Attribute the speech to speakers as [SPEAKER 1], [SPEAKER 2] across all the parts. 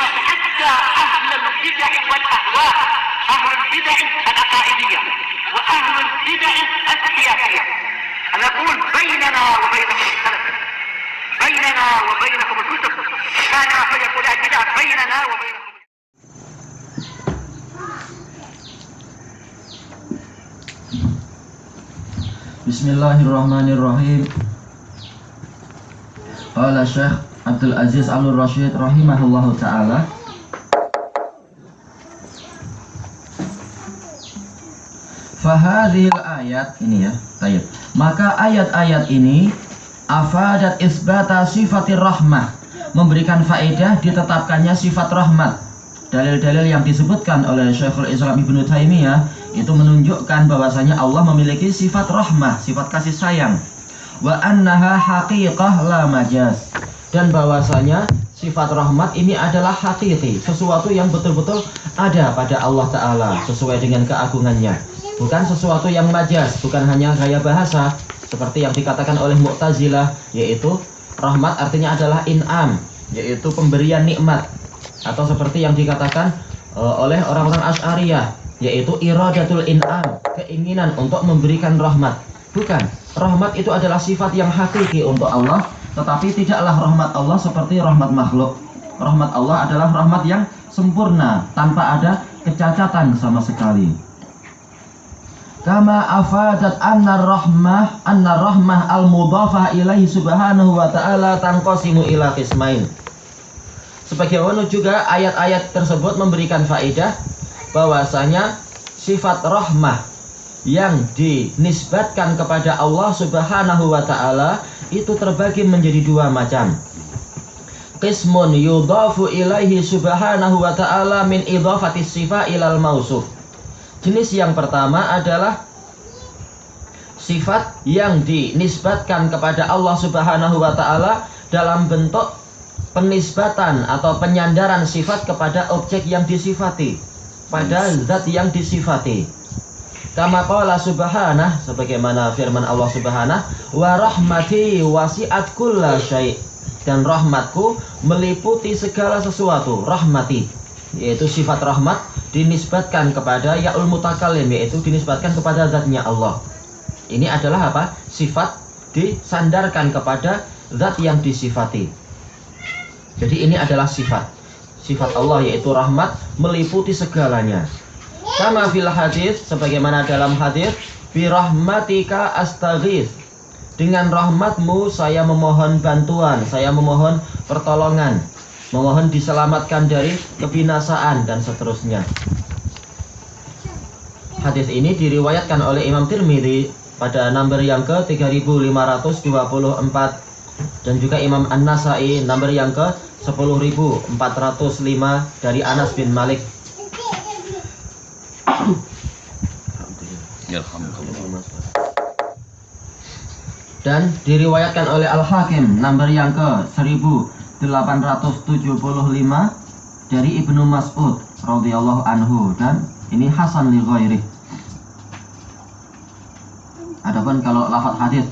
[SPEAKER 1] حتى أهل البدع والأهواء، أهل البدع العقائدية وأهل البدع السياسية. أنا أقول بيننا وبينكم السلف، بيننا وبينكم الكتب، كان فيقول البدع بيننا وبينكم.
[SPEAKER 2] Bismillahirrahmanirrahim. Qala Syekh Abdul Aziz Al-Rasyid rahimahullahu ta'ala, fahadhil ayat, ini ya, tayyib. Maka ayat-ayat ini afadat isbata sifatir rahmah, memberikan faedah ditetapkannya sifat rahmat. Dalil-dalil yang disebutkan oleh Syekhul Islam Ibnu Taimiyah itu menunjukkan bahwasanya Allah memiliki sifat rahmah, sifat kasih sayang. Wa annaha haqiqah la majaz. Dan bahwasanya sifat rahmat ini adalah hakiki, sesuatu yang betul-betul ada pada Allah Ta'ala sesuai dengan keagungannya, bukan sesuatu yang majaz, bukan hanya gaya bahasa seperti yang dikatakan oleh Mu'tazilah, yaitu rahmat artinya adalah in'am, yaitu pemberian nikmat, atau seperti yang dikatakan oleh orang-orang Asy'ariyah, yaitu iradatul in'am, keinginan untuk memberikan rahmat. Bukan, rahmat itu adalah sifat yang hakiki untuk Allah, tetapi tidaklah rahmat Allah seperti rahmat makhluk. Rahmat Allah adalah rahmat yang sempurna, tanpa ada kecacatan sama sekali. Kama afadat anna rahmah al-mudhafah ilaihi subhanahu wa ta'ala tanqasimu ila qismain. Sebagaimana juga ayat-ayat tersebut memberikan faedah bahwasanya sifat rahmah yang dinisbatkan kepada Allah Subhanahu wa ta'ala itu terbagi menjadi dua macam. Qismun yudhafu ilaihi subhanahu wa ta'ala min idhafatis sifa ilal mausuf. Jenis yang pertama adalah sifat yang dinisbatkan kepada Allah Subhanahu wa ta'ala dalam bentuk penisbatan atau penyandaran sifat kepada objek yang disifati, pada zat yang disifati. Kama qala subhanah, sebagaimana firman Allah Subhanahu, wa rahmati wasi'at kulla syai', dan rahmatku meliputi segala sesuatu. Rahmati, yaitu sifat rahmat dinisbatkan kepada ya'ul mutakallim, yaitu dinisbatkan kepada zatnya Allah. Ini adalah apa? Sifat disandarkan kepada zat yang disifati. Jadi ini adalah sifat Allah, yaitu rahmat meliputi segalanya. Kama fil hadis, sebagaimana dalam hadis, bi rahmatika astaghits, dengan rahmatmu saya memohon bantuan, saya memohon pertolongan, memohon diselamatkan dari kebinasaan, dan seterusnya. Hadis ini diriwayatkan oleh Imam Tirmidzi pada nomor yang ke 3524, dan juga Imam An-Nasai nomor yang ke 10.405 dari Anas bin Malik. Dan diriwayatkan oleh Al-Hakim nomor yang ke 1875 dari Ibnu Mas'ud radhiyallahu anhu, dan ini hasan li ghairi. Adapun kalau lafaz hadis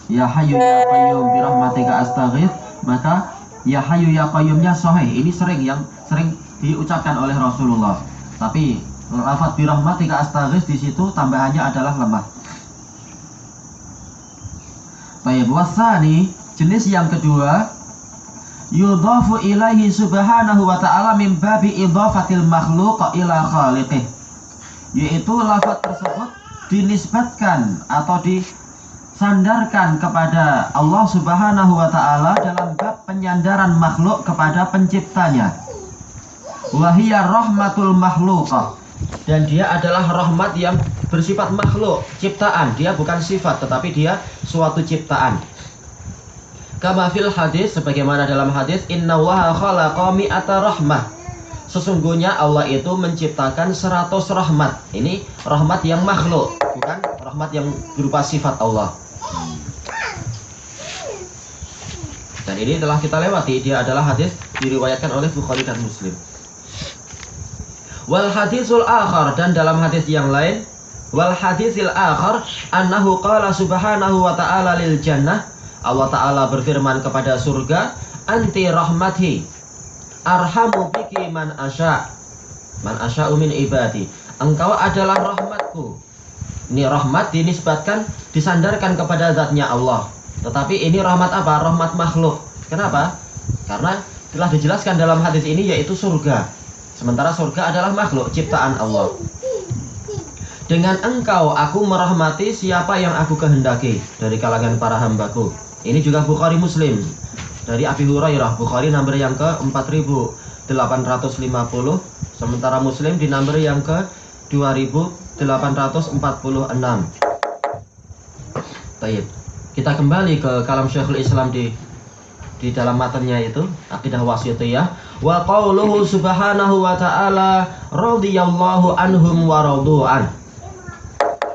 [SPEAKER 2] ya hayyu ya qayyum bi rahmatika astaghits, maka ya hayyu ya qayyumnya sahih. Ini sering diucapkan oleh Rasulullah. Tapi lafaz bi rahmatika astaghits di situ tambahannya adalah lemah. Baik, wasani, jenis yang kedua, yudhafu ilaihi subhanahu wa ta'ala min babi idhafatil makhluq ila khaliqih, yaitu lafaz tersebut dinisbatkan atau disandarkan kepada Allah Subhanahu wa ta'ala dalam bab penyandaran makhluk kepada penciptanya. Wahiyar rahmatul makhluqah, dan dia adalah rahmat yang bersifat makhluk, ciptaan. Dia bukan sifat, tetapi dia suatu ciptaan. Kama fil hadis, sebagaimana dalam hadis, inna waha khalaqa mi'ata rahmah, sesungguhnya Allah itu menciptakan 100 rahmat. Ini rahmat yang makhluk, bukan rahmat yang berupa sifat Allah. Dan ini telah kita lewati, dia adalah hadis diriwayatkan oleh Bukhari dan Muslim. Wal hadisul akhar, dan dalam hadis yang lain, wal hadisil akhar annahu qala subhanahu wa ta'ala lil jannah, Allah Ta'ala berfirman kepada surga, anti rahmati, arhamu biki man asya'u min ibadi. Engkau adalah rahmatku. Ini rahmat dinisbatkan, disandarkan kepada zatnya Allah. Tetapi ini rahmat apa? Rahmat makhluk. Kenapa? Karena telah dijelaskan dalam hadis ini yaitu surga. Sementara surga adalah makhluk ciptaan Allah. Dengan engkau aku merahmati siapa yang aku kehendaki dari kalangan para hambaku. Ini juga Bukhari Muslim dari Abi Hurairah. Bukhari nomor yang ke 4850, sementara Muslim di nomor yang ke 2846. Baik. Kita kembali ke kalam Syekhul Islam di dalam matanya itu Aqidah Wasithiyah. Wa qauluhu subhanahu wa ta'ala radhiyallahu anhum wa radu'an.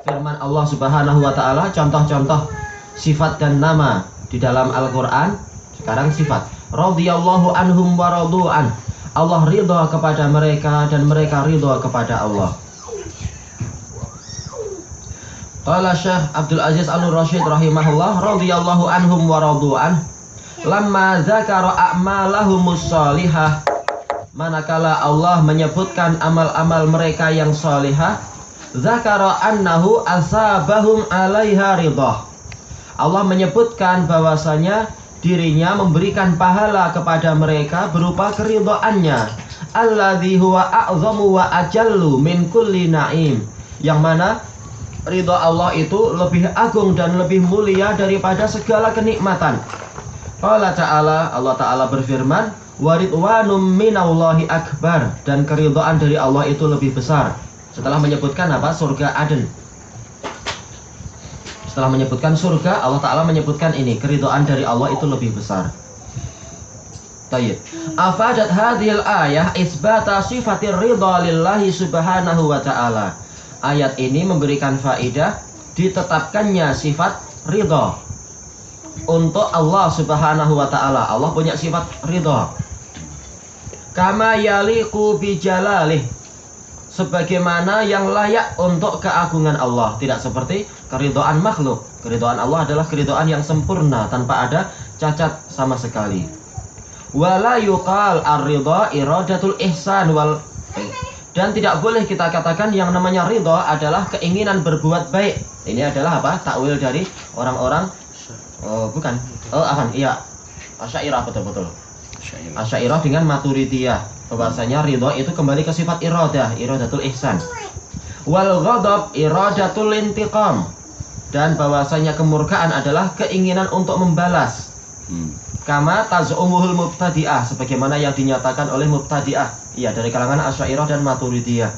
[SPEAKER 2] Firman Allah Subhanahu wa ta'ala, contoh-contoh sifat dan nama di dalam Al-Qur'an. Sekarang sifat. Radhiyallahu anhum wa radu'an. Allah ridha kepada mereka dan mereka ridha kepada Allah. Qala Syekh Abdul Aziz An-Nurrasyid rahimahullah, radhiyallahu anhum wa radu'an. Lamma dzakara a'malahumus shalihah. Manakala Allah menyebutkan amal-amal mereka yang salihah, zakara annahu asabahum 'alaiha ridha. Allah menyebutkan bahwasanya dirinya memberikan pahala kepada mereka berupa keridhaannya. Alladzi huwa a'zamu wa ajallu min kulli na'im. Yang mana ridha Allah itu lebih agung dan lebih mulia daripada segala kenikmatan. Qala ta'ala, Allah Ta'ala berfirman, wa ridwanum minallahi akbar, dan keridhaan dari Allah itu lebih besar. Setelah menyebutkan apa? Surga Aden. Setelah menyebutkan surga, Allah Ta'ala menyebutkan ini, keridhaan dari Allah itu lebih besar. Tayyib. Afadat hadhil ayah isbata sifatir ridha lillahi subhanahu wa ta'ala. Ayat ini memberikan faedah ditetapkannya sifat ridha untuk Allah Subhanahu wa ta'ala. Allah punya sifat ridha. Kama yaliqu bijalalih, sebagaimana yang layak untuk keagungan Allah. Tidak seperti keridhaan makhluk. Keridhaan Allah adalah keridhaan yang sempurna tanpa ada cacat sama sekali. Wala yuqal ar-ridha iradatul ihsan wal, dan tidak boleh kita katakan yang namanya ridha adalah keinginan berbuat baik. Ini adalah apa? Takwil dari orang-orang Asy'ariyah, betul-betul. Asy'ariyah dengan Maturidiyah, bahwasanya ridha itu kembali ke sifat iradah, iradatul ihsan. Wal ghadab iradatul intiqam, dan bahwasanya kemurkaan adalah keinginan untuk membalas. Kama taz'umuhul mubtadi'ah, sebagaimana yang dinyatakan oleh mubtadi'ah, iya, dari kalangan Asy'ariyah dan Maturidiyah.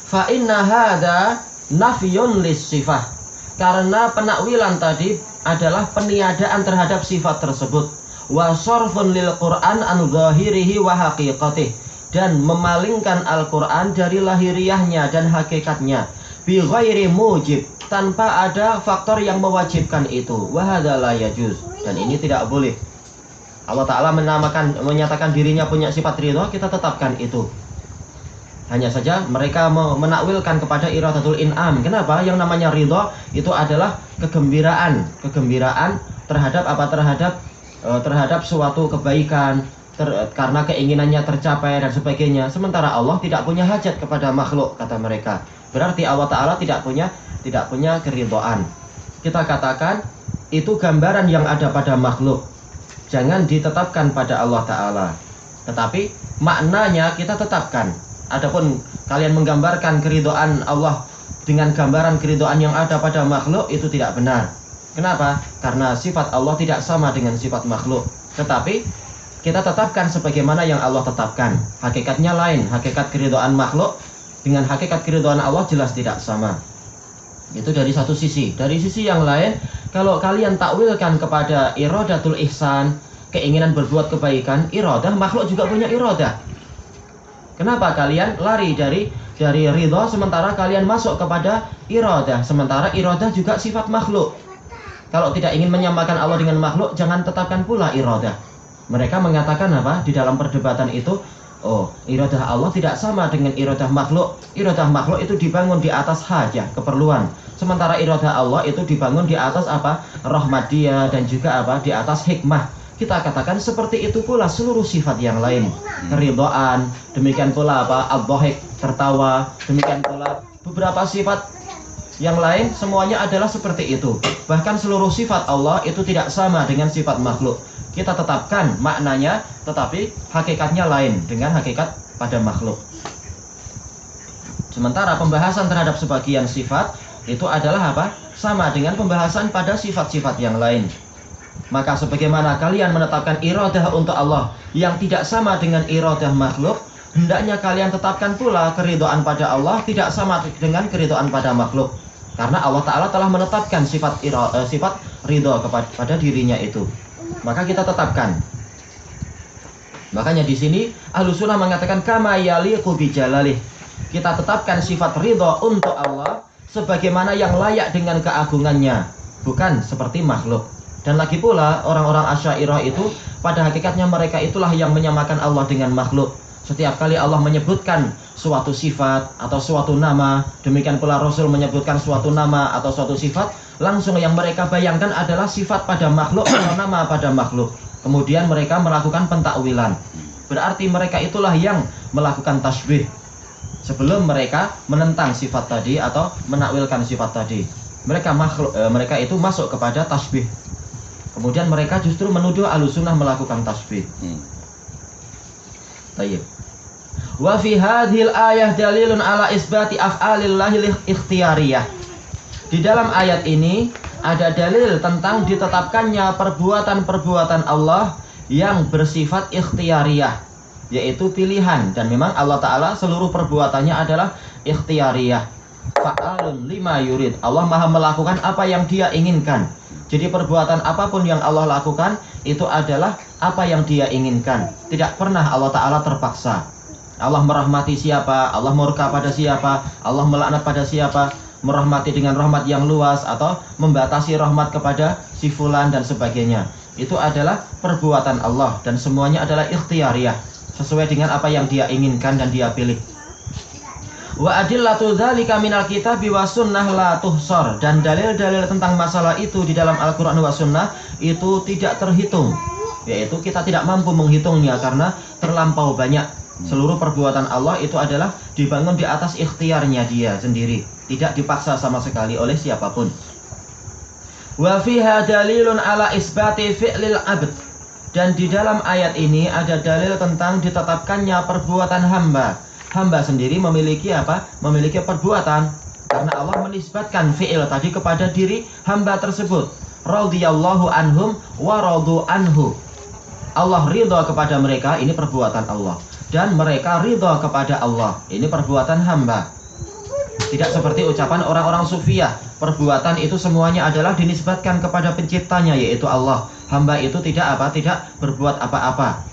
[SPEAKER 2] Fa inna hadza nafyun lis-sifah, karena penakwilan tadi adalah peniadaan terhadap sifat tersebut. Wa sarfun lil Qur'an an zahirihi wa haqiqatih, dan memalingkan Al-Qur'an dari lahiriahnya dan hakikatnya. Bi ghairi mujib, tanpa ada faktor yang mewajibkan itu. Wa hadza la yajuz, dan ini tidak boleh. Allah Ta'ala menyatakan dirinya punya sifat ridha, kita tetapkan itu. Hanya saja mereka menakwilkan kepada iradatul in'am. Kenapa? Yang namanya ridha itu adalah kegembiraan terhadap apa? Terhadap suatu kebaikan, karena keinginannya tercapai dan sebagainya. Sementara Allah tidak punya hajat kepada makhluk, kata mereka. Berarti Allah Ta'ala tidak punya keridhaan. Kita katakan itu gambaran yang ada pada makhluk, jangan ditetapkan pada Allah Ta'ala. Tetapi maknanya kita tetapkan. Adapun kalian menggambarkan keridhaan Allah dengan gambaran keridhaan yang ada pada makhluk, itu tidak benar. Kenapa? Karena sifat Allah tidak sama dengan sifat makhluk. Tetapi kita tetapkan sebagaimana yang Allah tetapkan. Hakikatnya lain. Hakikat keridhaan makhluk dengan hakikat keridhaan Allah jelas tidak sama. Itu dari satu sisi. Dari sisi yang lain, kalau kalian takwilkan kepada iradatul ihsan, keinginan berbuat kebaikan, iradah, makhluk juga punya iradah. Kenapa kalian lari dari ridha sementara kalian masuk kepada iradah? Sementara iradah juga sifat makhluk. Kalau tidak ingin menyamakan Allah dengan makhluk, jangan tetapkan pula iradah. Mereka mengatakan apa? Di dalam perdebatan itu, iradah Allah tidak sama dengan iradah makhluk. Iradah makhluk itu dibangun di atas hajah, keperluan. Sementara iradah Allah itu dibangun di atas apa? Rahmat Dia, dan juga apa? Di atas hikmah. kita katakan seperti itu pula seluruh sifat yang lain. Keridhaan, demikian pula ad-dhahik, tertawa, demikian pula beberapa sifat yang lain semuanya adalah seperti itu. Bahkan seluruh sifat Allah itu tidak sama dengan sifat makhluk. Kita tetapkan maknanya, tetapi hakikatnya lain dengan hakikat pada makhluk. Sementara pembahasan terhadap sebagian sifat itu adalah sama dengan pembahasan pada sifat-sifat yang lain. Maka sebagaimana kalian menetapkan iradah untuk Allah yang tidak sama dengan iradah makhluk, hendaknya kalian tetapkan pula keridhaan pada Allah tidak sama dengan keridhaan pada makhluk. Karena Allah Ta'ala telah menetapkan sifat ridho kepada dirinya itu. Maka kita tetapkan. Makanya di sini Ahlussunnah mengatakan kama yaliqu bijalalih. Kita tetapkan sifat ridho untuk Allah sebagaimana yang layak dengan keagungannya, bukan seperti makhluk. Dan lagi pula orang-orang Asy'ariyah itu pada hakikatnya mereka itulah yang menyamakan Allah dengan makhluk. Setiap kali Allah menyebutkan suatu sifat atau suatu nama, demikian pula Rasul menyebutkan suatu nama atau suatu sifat, langsung yang mereka bayangkan adalah sifat pada makhluk atau nama pada makhluk. Kemudian mereka melakukan pentakwilan. Berarti mereka itulah yang melakukan tasbih sebelum mereka menentang sifat tadi atau menakwilkan sifat tadi. Mereka itu masuk kepada tasbih. Kemudian mereka justru menuduh Ahlussunnah melakukan tasbih. Baik. Wa fi hadhil ayah dalilun ala isbati af'alillahi ikhtiyariyah. Di dalam ayat ini ada dalil tentang ditetapkannya perbuatan-perbuatan Allah yang bersifat ikhtiyariyah, yaitu pilihan, dan memang Allah Ta'ala seluruh perbuatannya adalah ikhtiyariyah. Fa'alun lima yurid. Allah Maha melakukan apa yang Dia inginkan. Jadi perbuatan apapun yang Allah lakukan itu adalah apa yang Dia inginkan. Tidak pernah Allah Ta'ala terpaksa. Allah merahmati siapa, Allah murka pada siapa, Allah melaknat pada siapa, merahmati dengan rahmat yang luas atau membatasi rahmat kepada si fulan dan sebagainya. Itu adalah perbuatan Allah dan semuanya adalah ikhtiyariyah, sesuai dengan apa yang Dia inginkan dan Dia pilih. Wa adillatu dzalika minal kitabi was sunnah la tuhsar. Dan dalil-dalil tentang masalah itu di dalam Al-Qur'an was sunnah itu tidak terhitung. Yaitu kita tidak mampu menghitungnya karena terlampau banyak. Seluruh perbuatan Allah itu adalah dibangun di atas ikhtiarnya Dia sendiri, tidak dipaksa sama sekali oleh siapapun. Wa fiha dalilun ala isbati fi'lil abd. Dan di dalam ayat ini ada dalil tentang ditetapkannya perbuatan hamba. Hamba sendiri memiliki memiliki perbuatan, karena Allah menisbatkan fi'il tadi kepada diri hamba tersebut. Radhiyallahu anhum wa radu anhu. Allah ridha kepada mereka, ini perbuatan Allah. Dan mereka ridha kepada Allah, ini perbuatan hamba. Tidak seperti ucapan orang-orang sufiyah, perbuatan itu semuanya adalah dinisbatkan kepada penciptanya, yaitu Allah. Hamba itu tidak berbuat apa-apa.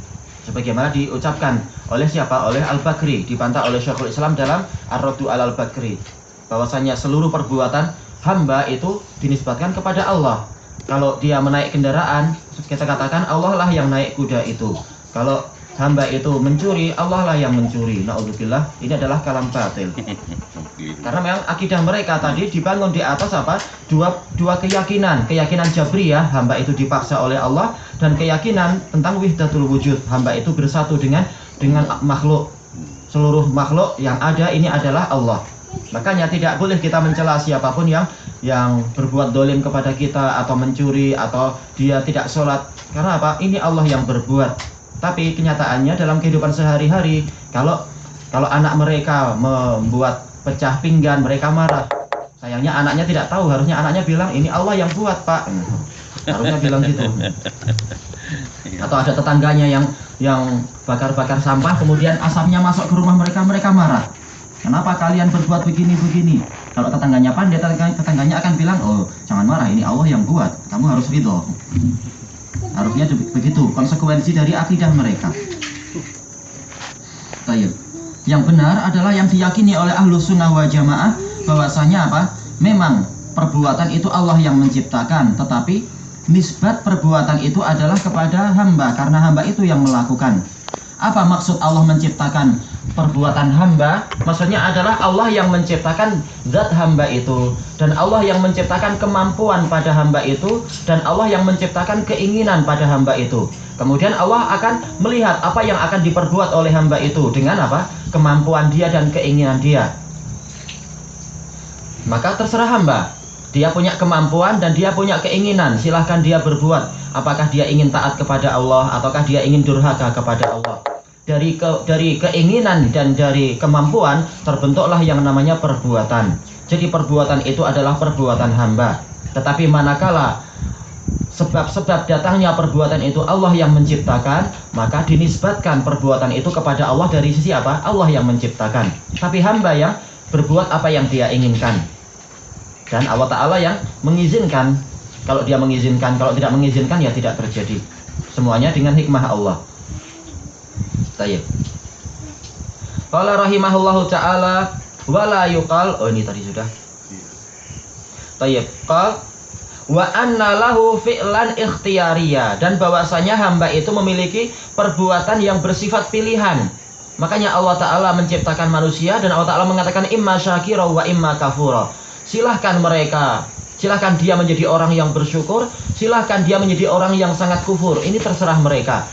[SPEAKER 2] Sebagaimana diucapkan oleh siapa? Oleh Al-Bakri, dibantah oleh Syekhul Islam dalam Ar-Raddu al-Bakri, bahwasanya seluruh perbuatan hamba itu dinisbatkan kepada Allah. Kalau dia menaik kendaraan, kita katakan Allah lah yang naik kuda itu. Kalau hamba itu mencuri, Allah lah yang mencuri. Na'udzubillah, ini adalah kalam batil. Karena memang akidah mereka tadi dibangun di atas dua keyakinan. Keyakinan Jabriyah, hamba itu dipaksa oleh Allah, dan keyakinan tentang wihdatul wujud, hamba itu bersatu dengan makhluk. Seluruh makhluk yang ada ini adalah Allah. Makanya tidak boleh kita mencela siapapun yang berbuat dolim kepada kita, atau mencuri, atau dia tidak sholat. Karena apa? Ini Allah yang berbuat. Tapi kenyataannya dalam kehidupan sehari-hari, kalau anak mereka membuat pecah pinggan, mereka marah. Sayangnya anaknya tidak tahu, harusnya anaknya bilang ini Allah yang buat, Pak. Harusnya bilang gitu. Atau ada tetangganya yang bakar-bakar sampah, kemudian asapnya masuk ke rumah mereka, mereka marah. Kenapa kalian berbuat begini-begini? Kalau tetangganya pandai, tetangganya akan bilang, oh jangan marah, ini Allah yang buat, kamu harus ridho. Harusnya begitu konsekuensi dari akidah mereka. Baik. Yang benar adalah yang diyakini oleh Ahlussunnah wal Jamaah, bahwasanya memang perbuatan itu Allah yang menciptakan, tetapi nisbat perbuatan itu adalah kepada hamba, karena hamba itu yang melakukan. Apa maksud Allah menciptakan perbuatan hamba, maksudnya adalah Allah yang menciptakan zat hamba itu, dan Allah yang menciptakan kemampuan pada hamba itu, dan Allah yang menciptakan keinginan pada hamba itu. Kemudian Allah akan melihat apa yang akan diperbuat oleh hamba itu dengan apa? Kemampuan dia dan keinginan dia. Maka terserah hamba. Dia punya kemampuan dan dia punya keinginan, silahkan dia berbuat. Apakah dia ingin taat kepada Allah ataukah dia ingin durhaka kepada Allah. Dari keinginan dan dari kemampuan terbentuklah yang namanya perbuatan. Jadi perbuatan itu adalah perbuatan hamba. Tetapi manakala sebab-sebab datangnya perbuatan itu Allah yang menciptakan, maka dinisbatkan perbuatan itu kepada Allah dari sisi apa? Allah yang menciptakan. Tapi hamba yang berbuat apa yang dia inginkan. Dan Allah Ta'ala yang mengizinkan. Kalau dia mengizinkan, kalau tidak mengizinkan ya tidak terjadi. Semuanya dengan hikmah Allah. Tayyib. Qala rahimahullahu ta'ala wala yuqal. Oh ini tadi sudah. Tayyib. Qal wa anna lahu fi'lan ikhtiyariyah, dan bahwasanya hamba itu memiliki perbuatan yang bersifat pilihan. Makanya Allah Ta'ala menciptakan manusia dan Allah Ta'ala mengatakan imma syakira wa imma kafura. Silahkan dia menjadi orang yang bersyukur, silahkan dia menjadi orang yang sangat kufur. Ini terserah mereka.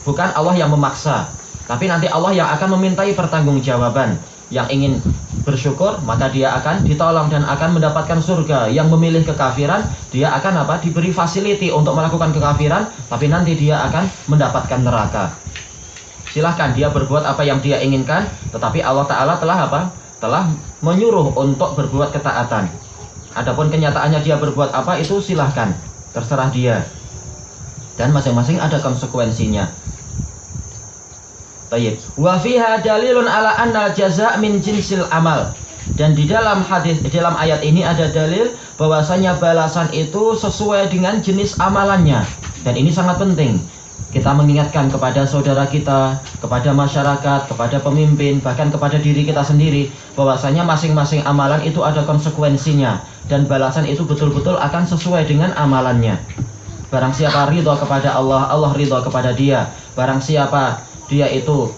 [SPEAKER 2] Bukan Allah yang memaksa, tapi nanti Allah yang akan memintai pertanggungjawaban. Yang ingin bersyukur, maka dia akan ditolong dan akan mendapatkan surga. Yang memilih kekafiran, dia akan apa? Diberi fasiliti untuk melakukan kekafiran, tapi nanti dia akan mendapatkan neraka. Silahkan dia berbuat apa yang dia inginkan, tetapi Allah Ta'ala telah apa? Telah menyuruh untuk berbuat ketaatan. Adapun kenyataannya dia berbuat apa itu silahkan, terserah dia. Dan masing-masing ada konsekuensinya. Tayyib. Wa fiha dalilun ala anna jaza' min jinsil amal. Dan di dalam hadis, di dalam ayat ini ada dalil bahwasanya balasan itu sesuai dengan jenis amalannya. Dan ini sangat penting. Kita mengingatkan kepada saudara kita, kepada masyarakat, kepada pemimpin, bahkan kepada diri kita sendiri, bahwasanya masing-masing amalan itu ada konsekuensinya, dan balasan itu betul-betul akan sesuai dengan amalannya. Barang siapa ridho kepada Allah, Allah ridho kepada dia. Barang siapa dia itu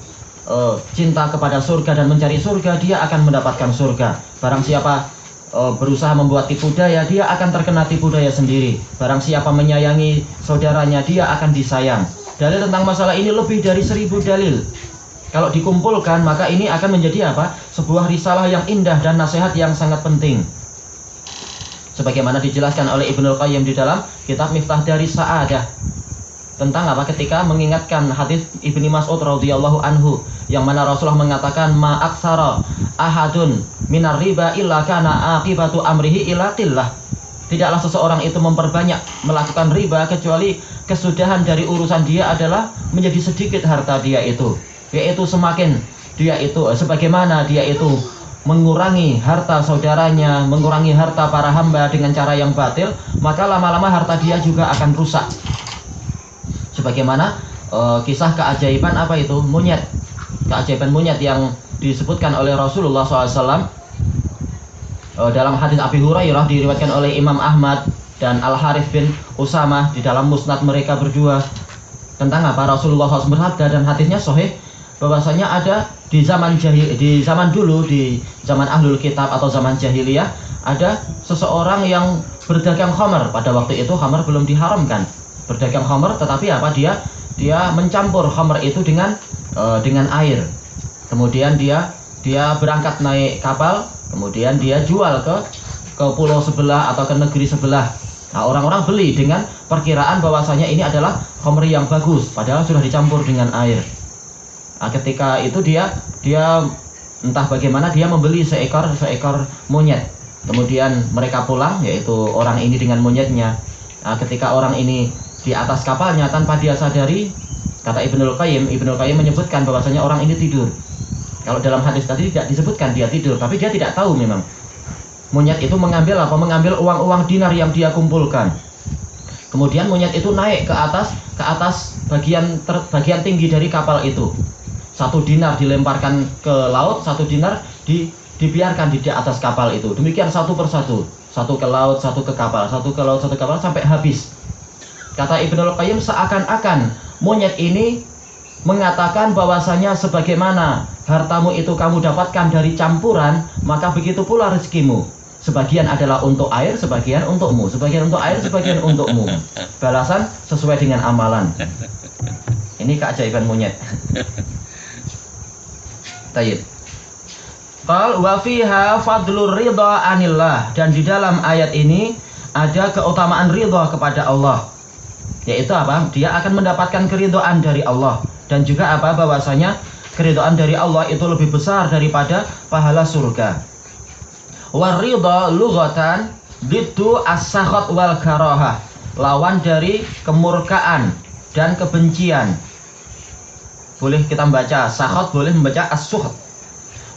[SPEAKER 2] cinta kepada surga dan mencari surga, dia akan mendapatkan surga. Barang siapa berusaha membuat tipu daya, dia akan terkena tipu daya sendiri. Barang siapa menyayangi saudaranya, dia akan disayang. Dalil tentang masalah ini lebih dari 1000 dalil. Kalau dikumpulkan, maka ini akan menjadi apa? Sebuah risalah yang indah dan nasihat yang sangat penting. Sebagaimana dijelaskan oleh Ibnul Qayyim di dalam kitab Miftah Daris Sa'adah. Tentang apa? Ketika mengingatkan hadis Ibnu Mas'ud radhiyallahu anhu, yang mana Rasulullah mengatakan ma aksara ahadun minar riba illa kana aqibatu amrihi ila qillah. Tidaklah seseorang itu memperbanyak melakukan riba kecuali kesudahan dari urusan dia adalah menjadi sedikit harta dia itu. Yaitu semakin dia itu sebagaimana dia itu mengurangi harta saudaranya, mengurangi harta para hamba dengan cara yang batil, maka lama-lama harta dia juga akan rusak. Sebagaimana kisah keajaiban apa itu? Monyet. Keajaiban monyet yang disebutkan oleh Rasulullah SAW dalam hadis Abi Hurairah, diriwayatkan oleh Imam Ahmad dan Al-Harith bin Usamah di dalam musnad mereka berdua. Tentang apa? Rasulullah SAW bersabda, dan hadisnya sahih, bahwasanya ada di zaman dulu, di zaman Ahlul Kitab atau zaman jahiliyah, ada seseorang yang berdagang khamar. Pada waktu itu khamar belum diharamkan. Berdagang khamar, tetapi apa? Dia mencampur khamar itu dengan air. Kemudian dia berangkat naik kapal, kemudian dia jual ke pulau sebelah atau ke negeri sebelah. Nah, orang-orang beli dengan perkiraan bahwasanya ini adalah khamr yang bagus, padahal sudah dicampur dengan air. Nah, ketika itu dia entah bagaimana dia membeli seekor monyet. Kemudian mereka pulang, yaitu orang ini dengan monyetnya. Nah, ketika orang ini di atas kapalnya, tanpa dia sadari, kata Ibnul Qayyim menyebutkan bahwasanya orang ini tidur. Kalau dalam hadis tadi tidak disebutkan dia tidur, tapi dia tidak tahu memang. Monyet itu mengambil uang-uang dinar yang dia kumpulkan. Kemudian monyet itu naik ke atas bagian tinggi dari kapal itu. 1 dinar dilemparkan ke laut, 1 dinar dibiarkan di atas kapal itu. Demikian satu persatu. 1 ke laut, 1 ke kapal, 1 ke laut, 1 ke kapal sampai habis. Kata Ibnul Qayyim, seakan-akan monyet ini mengatakan bahwasanya sebagaimana hartamu itu kamu dapatkan dari campuran, maka begitu pula rezekimu. Sebagian adalah untuk air, sebagian untukmu. Sebagian untuk air, sebagian untukmu. Balasan sesuai dengan amalan. Ini keajaiban monyet. Tayyib. Qal wa fiha fadlur ridha anillah, dan di dalam ayat ini ada keutamaan ridha kepada Allah. Yaitu apa? Dia akan mendapatkan keridhaan dari Allah, dan juga apa? Bahwasanya keridhaan dari Allah itu lebih besar daripada pahala surga. Wa ridha lughatan diddu as-sakhat wal karahah, lawan dari kemurkaan dan kebencian. Boleh kita membaca sakhat, boleh membaca as-sukhat.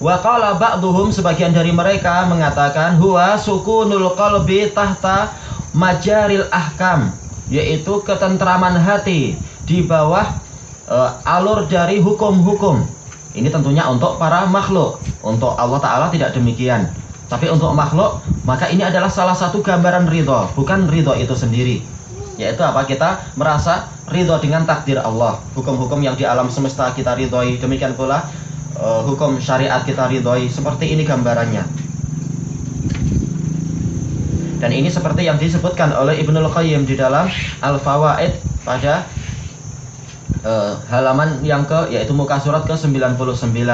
[SPEAKER 2] Wa qala ba'duhum, sebagian dari mereka mengatakan huwa sukunul qalbi tahta majaril ahkam, yaitu ketentraman hati di bawah alur dari hukum-hukum. Ini tentunya untuk para makhluk. Untuk Allah Ta'ala tidak demikian. Tapi untuk makhluk, maka ini adalah salah satu gambaran ridho, bukan ridho itu sendiri. Yaitu apa? Kita merasa ridho dengan takdir Allah. Hukum-hukum yang di alam semesta kita ridhoi, demikian pula hukum syariat kita ridhoi. Seperti ini gambarannya. Dan ini seperti yang disebutkan oleh Ibnul Qayyim di dalam Al-Fawaid pada halaman yang yaitu muka surat ke-99.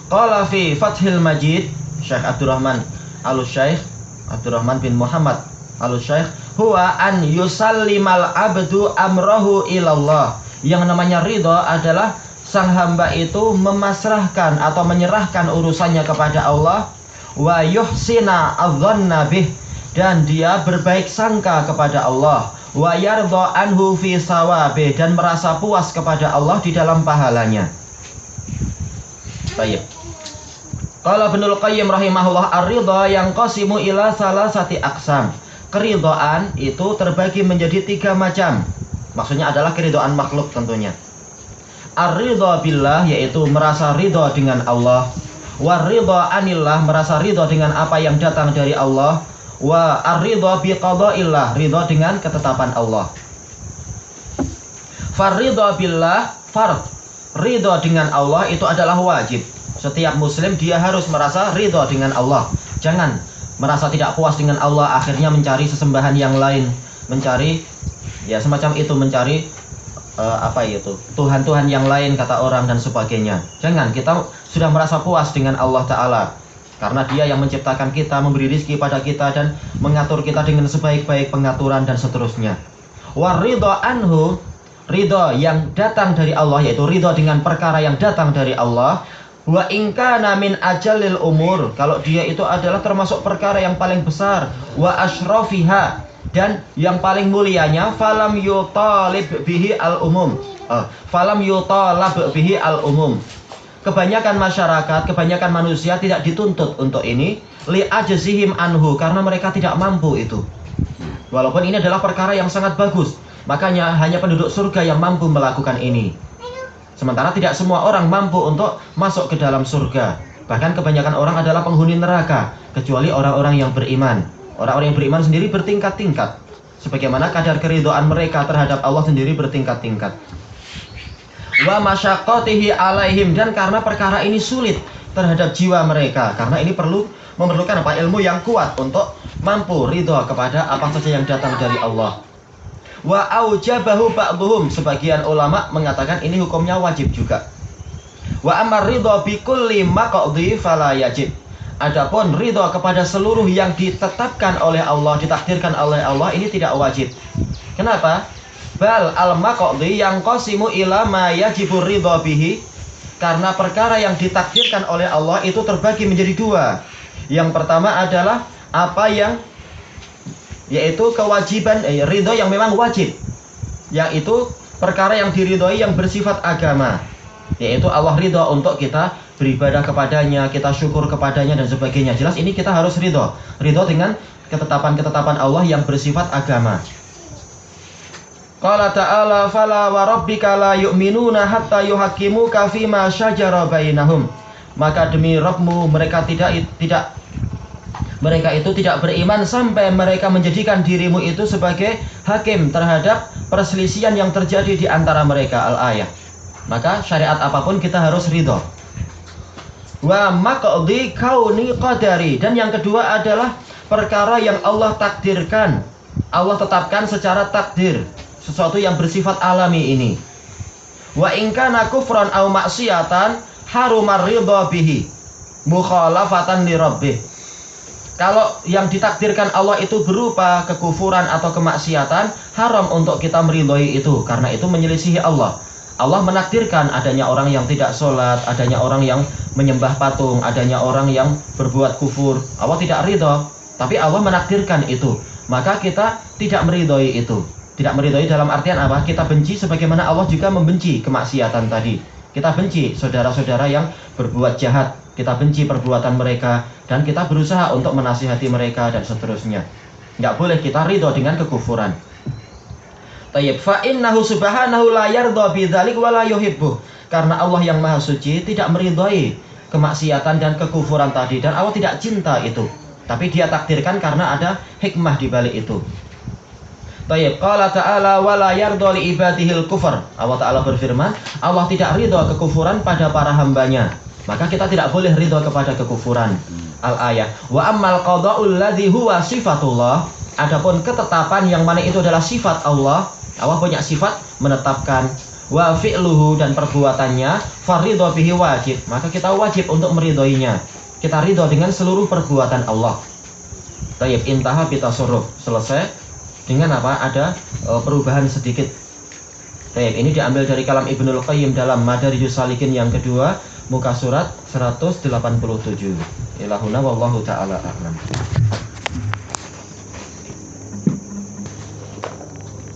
[SPEAKER 2] Qala fi Fathil Majid, Syekh Abdurrahman Al-Syekh Abdurrahman bin Muhammad Al-Syekh, huwa an yusallimal abdu amrahu ilallah. Yang namanya ridho adalah sang hamba itu memasrahkan atau menyerahkan urusannya kepada Allah, wa yuhsina adzanna bih, dan dia berbaik sangka kepada Allah, wa yardha anhu fi sawabi, dan merasa puas kepada Allah di dalam pahalanya. Baik. Qala Ibnul Qayyim rahimahullah, ar-ridha yanqasimu ila salasati aqsam. Keridhaan itu terbagi menjadi 3 macam. Maksudnya adalah keridhaan makhluk tentunya. Ar-ridha billah, yaitu merasa ridha dengan Allah. War-ridha anillah, merasa ridha dengan apa yang datang dari Allah. Wa ar-ridha biqada'illah, ridha dengan ketetapan Allah. Far-ridha billah fard. Ridha dengan Allah itu adalah wajib. Setiap muslim dia harus merasa ridha dengan Allah. Jangan merasa tidak puas dengan Allah akhirnya mencari sesembahan yang lain, mencari ya semacam itu, mencari apa itu, Tuhan-Tuhan yang lain kata orang dan sebagainya. Jangan, kita sudah merasa puas dengan Allah Ta'ala, karena dia yang menciptakan kita, memberi rezeki pada kita, dan mengatur kita dengan sebaik-baik pengaturan dan seterusnya. Waridha anhu, ridha yang datang dari Allah, yaitu ridha dengan perkara yang datang dari Allah. Wa in kana min ajalil umur, kalau dia itu adalah termasuk perkara yang paling besar. Wa asyrafiha, dan yang paling mulianya. Falam yutalib bihi al umum, falam yutalab bihi al umum. Kebanyakan masyarakat, kebanyakan manusia tidak dituntut untuk ini. Li ajzihim anhu, karena mereka tidak mampu itu. Walaupun ini adalah perkara yang sangat bagus, makanya hanya penduduk surga yang mampu melakukan ini. Sementara tidak semua orang mampu untuk masuk ke dalam surga. Bahkan kebanyakan orang adalah penghuni neraka, kecuali orang-orang yang beriman. Orang-orang yang beriman sendiri bertingkat-tingkat, sebagaimana kadar keridhaan mereka terhadap Allah sendiri bertingkat-tingkat. Wa masyaqqatihi alaihim, dan karena perkara ini sulit terhadap jiwa mereka, karena ini memerlukan apa? Ilmu yang kuat untuk mampu ridha kepada apa saja yang datang dari Allah. Wa aujabahu ba'dhum, sebagian ulama mengatakan ini hukumnya wajib juga. Wa amar ridha bi kulli maqdi fala yajib. Adapun ridha kepada seluruh yang ditetapkan oleh Allah, ditakdirkan oleh Allah, ini tidak wajib. Kenapa? Bal al maqdi yang qasimu ila ma yajibur ridha bihi, karena perkara yang ditakdirkan oleh Allah itu terbagi menjadi 2. Yang pertama adalah apa yang, yaitu kewajiban, ridho yang memang wajib, yang itu perkara yang diridhoi yang bersifat agama, yaitu Allah ridho untuk kita beribadah kepadanya, kita syukur kepadanya dan sebagainya. Jelas ini kita harus ridho dengan ketetapan-ketetapan Allah yang bersifat agama. Qala ta'ala fala wa rabbika la yu'minuna hatta yuhaqqimuka fima syajara bainahum. Maka demi Rabbmu mereka mereka itu tidak beriman sampai mereka menjadikan dirimu itu sebagai hakim terhadap perselisihan yang terjadi di antara mereka. Al-ayah. Maka syariat apapun kita harus ridho. Wa maqdi kauni qadari, dan yang kedua adalah perkara yang Allah takdirkan, Allah tetapkan secara takdir, sesuatu yang bersifat alami ini. Wa in kana kufran aw maksiatan harumar ridha bihi mukhalafatan li rabbih. Kalau yang ditakdirkan Allah itu berupa kekufuran atau kemaksiatan, haram untuk kita meridhoi itu, karena itu menyelisihi Allah. Allah menakdirkan adanya orang yang tidak sholat, adanya orang yang menyembah patung, adanya orang yang berbuat kufur. Allah tidak ridho, tapi Allah menakdirkan itu. Maka kita tidak meridhoi itu. Tidak meridhoi dalam artian apa? Kita benci sebagaimana Allah juga membenci kemaksiatan tadi. Kita benci saudara-saudara yang berbuat jahat, kita benci perbuatan mereka, dan kita berusaha untuk menasihati mereka dan seterusnya. Nggak boleh kita ridho dengan kekufuran. Tayyib, fa innahu subhanahu la yardha bidzalik wa la yuhibbu. Karena Allah yang Maha Suci tidak meridhoi kemaksiatan dan kekufuran tadi, dan Allah tidak cinta itu. Tapi Dia takdirkan karena ada hikmah di balik itu. Tayyib, qala ta'ala wa la yardha li ibadihil kufr. Allah Ta'ala berfirman, Allah tidak ridho kekufuran pada para hambanya. Maka kita tidak boleh ridho kepada kekufuran. Al-ayah. Wa ammal qada'ul ladzi huwa sifatullah. Adapun ketetapan yang mana itu adalah sifat Allah. Allah punya sifat menetapkan. Wa fi'luhu, dan perbuatannya, faridho bihi wajib. Maka kita wajib untuk meridhoinya. Kita ridho dengan seluruh perbuatan Allah. Tayyib, intaha bitasarruf. Selesai dengan apa? Ada perubahan sedikit. Tayyib, ini diambil dari kalam Ibnul Qayyim dalam Madarijus Salikin yang kedua, muka surat 187. Ilahuna wallahu ta'ala a'lam.